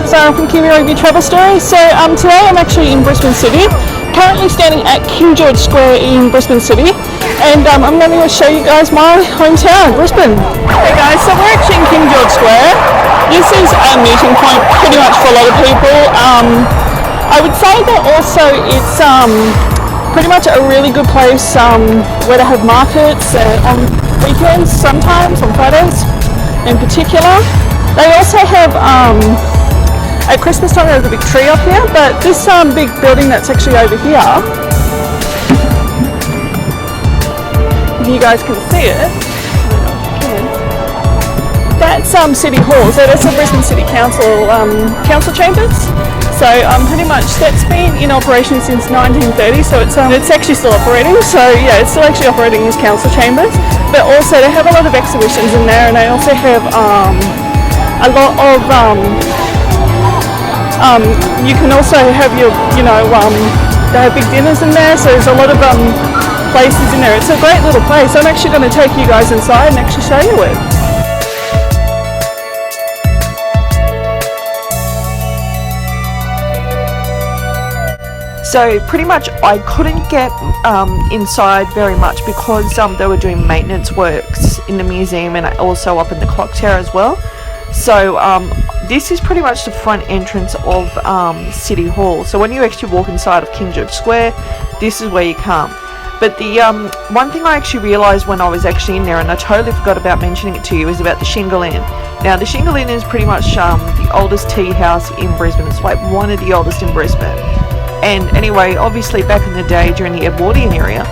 Zara from Kiwi Rugby Travel Stories. So today I'm actually in Brisbane City, currently standing at King George Square in Brisbane City, and I'm going to show you guys my hometown, Brisbane. Hey guys, so we're actually in King George Square. This is a meeting point pretty much for a lot of people. I would say that also it's pretty much a really good place where they have markets on weekends, sometimes on Fridays in particular. They also have, at Christmas time there's a big tree up here, but this big building that's actually over here, if you guys can see it, that's City Hall, so that's the Brisbane City Council council chambers. So pretty much that's been in operation since 1930, so it's actually still operating. So yeah, it's still actually operating as council chambers, but also they have a lot of exhibitions in there, and they also have a lot of you can also have your they have big dinners in there, so there's a lot of places in there. It's a great little place. I'm actually going to take you guys inside and actually show you it. So pretty much I couldn't get inside very much because they were doing maintenance works in the museum and also up in the clock tower as well. So this is pretty much the front entrance of City Hall. So when you actually walk inside of King George Square, this is where you come. But the one thing I actually realised when I was actually in there, and I totally forgot about mentioning it to you, is about the Shingle Inn. Now the Shingle Inn is pretty much the oldest tea house in Brisbane. It's like one of the oldest in Brisbane. And anyway, obviously back in the day during the Edwardian era,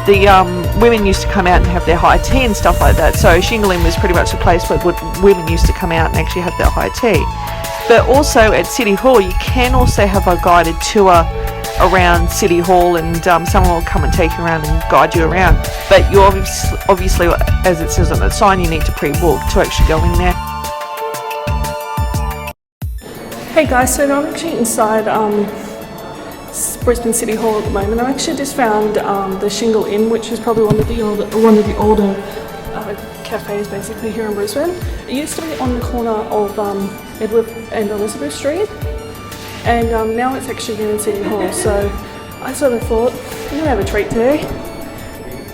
the women used to come out and have their high tea and stuff like that. So Shingle Inn was pretty much the place where women used to come out and actually have their high tea. But also at City Hall, you can also have a guided tour around City Hall, and someone will come and take you around and guide you around. But you obviously, as it says on the sign, you need to pre-book to actually go in there. Hey guys, so I'm actually inside Brisbane City Hall at the moment. I actually just found the Shingle Inn, which is probably one of the older cafes basically here in Brisbane. It used to be on the corner of Edward and Elizabeth Street, and now it's actually here in City Hall. So I sort of thought I'm gonna have a treat today,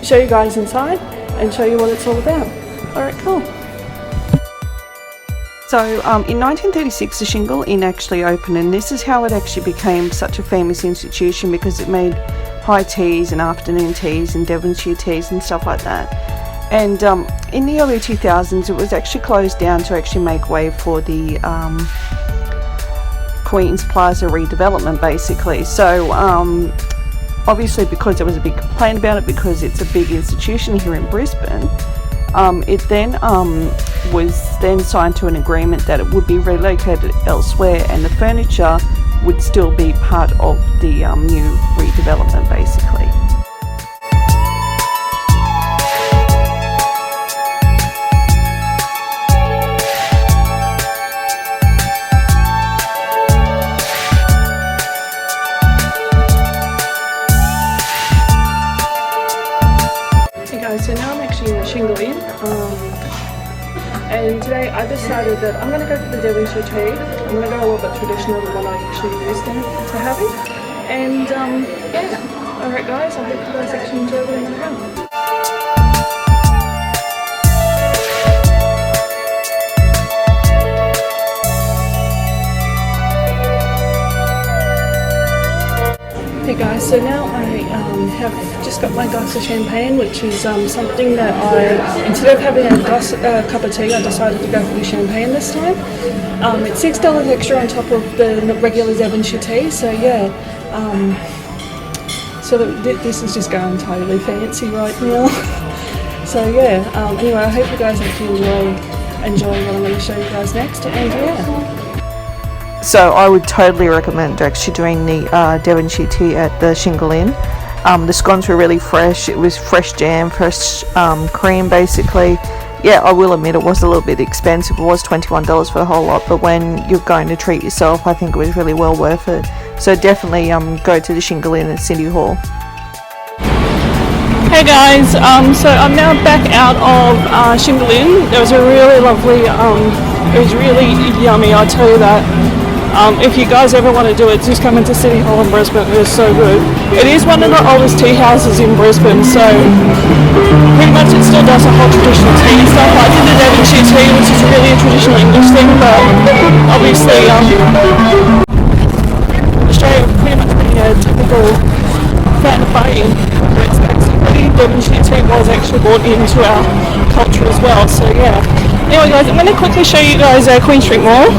show you guys inside and show you what it's all about. Alright, cool. So in 1936 the Shingle Inn actually opened, and this is how it actually became such a famous institution, because it made high teas and afternoon teas and Devonshire teas and stuff like that. And in the early 2000s it was actually closed down to actually make way for the Queen's Plaza redevelopment basically. So obviously because there was a big complaint about it, because it's a big institution here in Brisbane, it then was then signed to an agreement that it would be relocated elsewhere, and the furniture would still be part of the new redevelopment basically. Hey guys, so now I'm actually in the Shingle Inn. And today I decided that I'm going to go for the Devonshire tea. I'm going to go a little bit traditional than what I usually used to having. And yeah, alright guys, I hope you guys actually enjoy what I'm going to have. Hey guys, so now I have just got my glass of champagne, which is something that I, instead of having a cup of tea, I decided to go for the champagne this time. It's $6 extra on top of the regular Devonshire tea, so yeah, so this is just going totally fancy right now. So yeah, anyway, I hope you guys actually enjoy what I'm going to show you guys next, and yeah. So I would totally recommend actually doing the Devonshire tea at the Shingle Inn. The scones were really fresh. It was fresh jam, fresh cream basically. Yeah, I will admit it was a little bit expensive. It was $21 for the whole lot, but when you're going to treat yourself, I think it was really well worth it. So definitely go to the Shingle Inn at City Hall. Hey guys, so I'm now back out of Shingle Inn. It was a really lovely, it was really yummy, I'll tell you that. If you guys ever want to do it, just come into City Hall in Brisbane. It is so good. It is one of the oldest tea houses in Brisbane, so pretty much it still does a whole traditional tea stuff. I did the Devonshire tea, which is really a traditional English thing, but obviously Australia pretty much being a typical fan of fighting. Devonshire tea was actually brought into our culture as well, so yeah. Anyway guys, I'm going to quickly show you guys Queen Street Mall.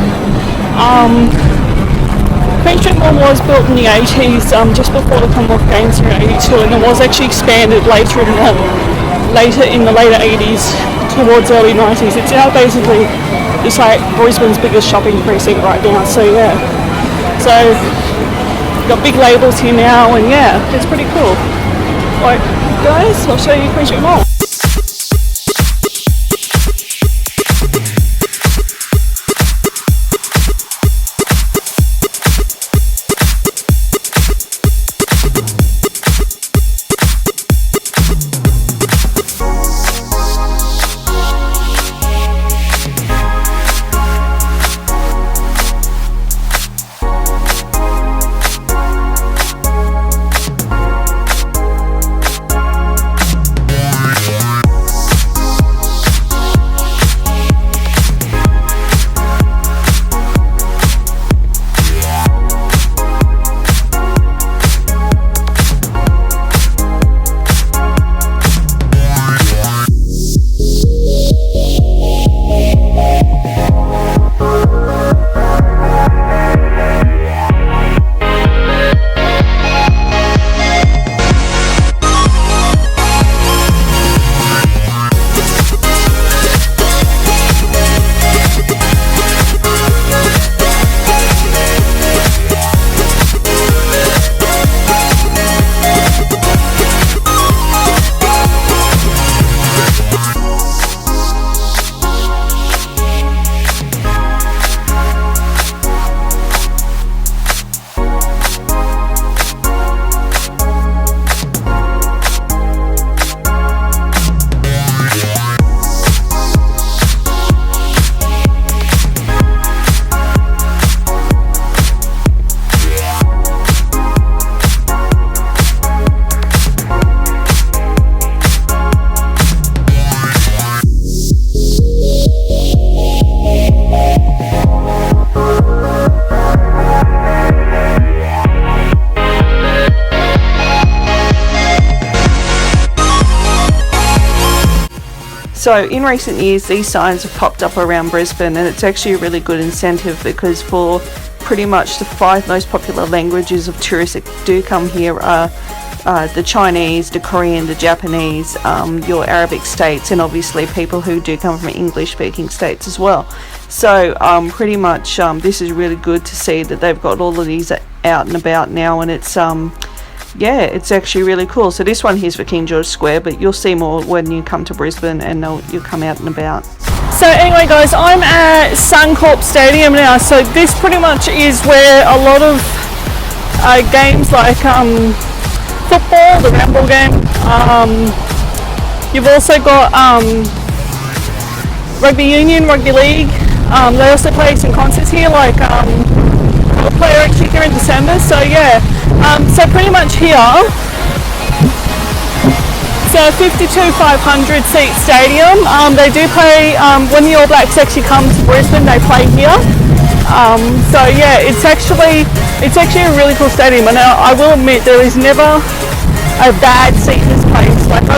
Queen Street Mall was built in the 80s, just before the Commonwealth Games in 82, and it was actually expanded later in the later 80s towards early 90s. It's now basically just like Brisbane's biggest shopping precinct right now, so yeah. So, got big labels here now, and yeah, it's pretty cool. Alright guys, I'll show you Queen Street Mall. So in recent years, these signs have popped up around Brisbane, and it's actually a really good incentive because for pretty much the 5 most popular languages of tourists that do come here are the Chinese, the Korean, the Japanese, your Arabic states, and obviously people who do come from English-speaking states as well. So pretty much this is really good to see that they've got all of these out and about now, and it's yeah, it's actually really cool. So this one here's for King George Square, but you'll see more when you come to Brisbane and you'll come out and about. So anyway guys, I'm at Suncorp Stadium now, so this pretty much is where a lot of games like football, the Ramble game, you've also got rugby union, rugby league, they also play some concerts here, like we'll play actually here in December, so yeah. So pretty much here, it's a 52,500 seat stadium. They do play, when the All Blacks actually come to Brisbane, they play here. So yeah, it's actually a really cool stadium, and I will admit there is never a bad seat in this place. Like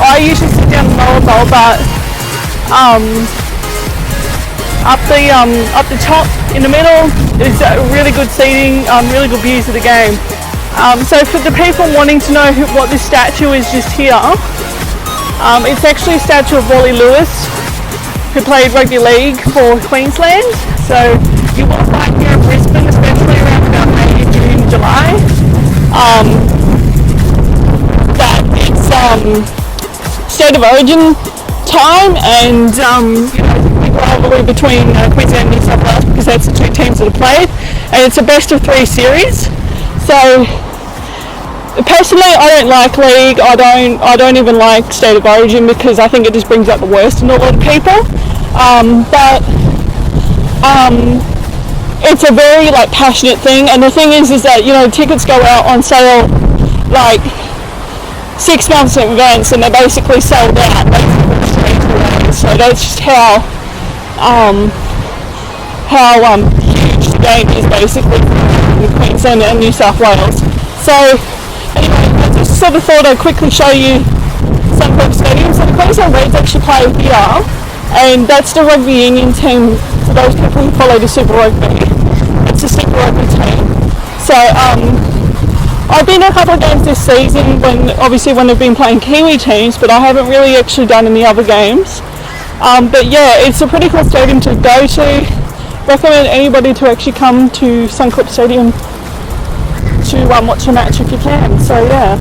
I usually sit down in the lower bowl, but up the top in the middle is really good seating, really good views of the game. So for the people wanting to know what this statue is just here, it's actually a statue of Wally Lewis, who played rugby league for Queensland. So you will find here in Brisbane, especially around about May, June, July, that it's state of origin time, and rivalry between Queensland and New South Wales, because that's the 2 teams that have played, and it's a best of 3 series. So personally, I don't like league. I don't even like state of origin, because I think it just brings out the worst in a lot of people. But it's a very like passionate thing, and the thing is that, you know, tickets go out on sale like 6 months in advance, and they're basically sold out basically straight away. So that's just how huge the game is basically in Queensland and New South Wales. So anyway, I just sort of thought I'd quickly show you Suncorp Stadium. So the Queensland Reds actually play here, and that's the rugby union team for those people who follow the Super Rugby. It's a Super Rugby team. So I've been to a couple of games this season when they've been playing Kiwi teams, but I haven't really actually done any other games. But yeah, it's a pretty cool stadium to go to. Recommend anybody to actually come to Suncorp Stadium to watch a match if you can. So yeah.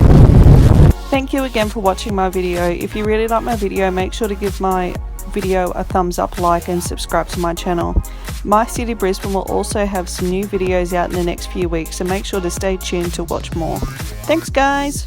Thank you again for watching my video. If you really like my video, make sure to give my video a thumbs up, like and subscribe to my channel. My City Brisbane will also have some new videos out in the next few weeks, so make sure to stay tuned to watch more. Thanks guys!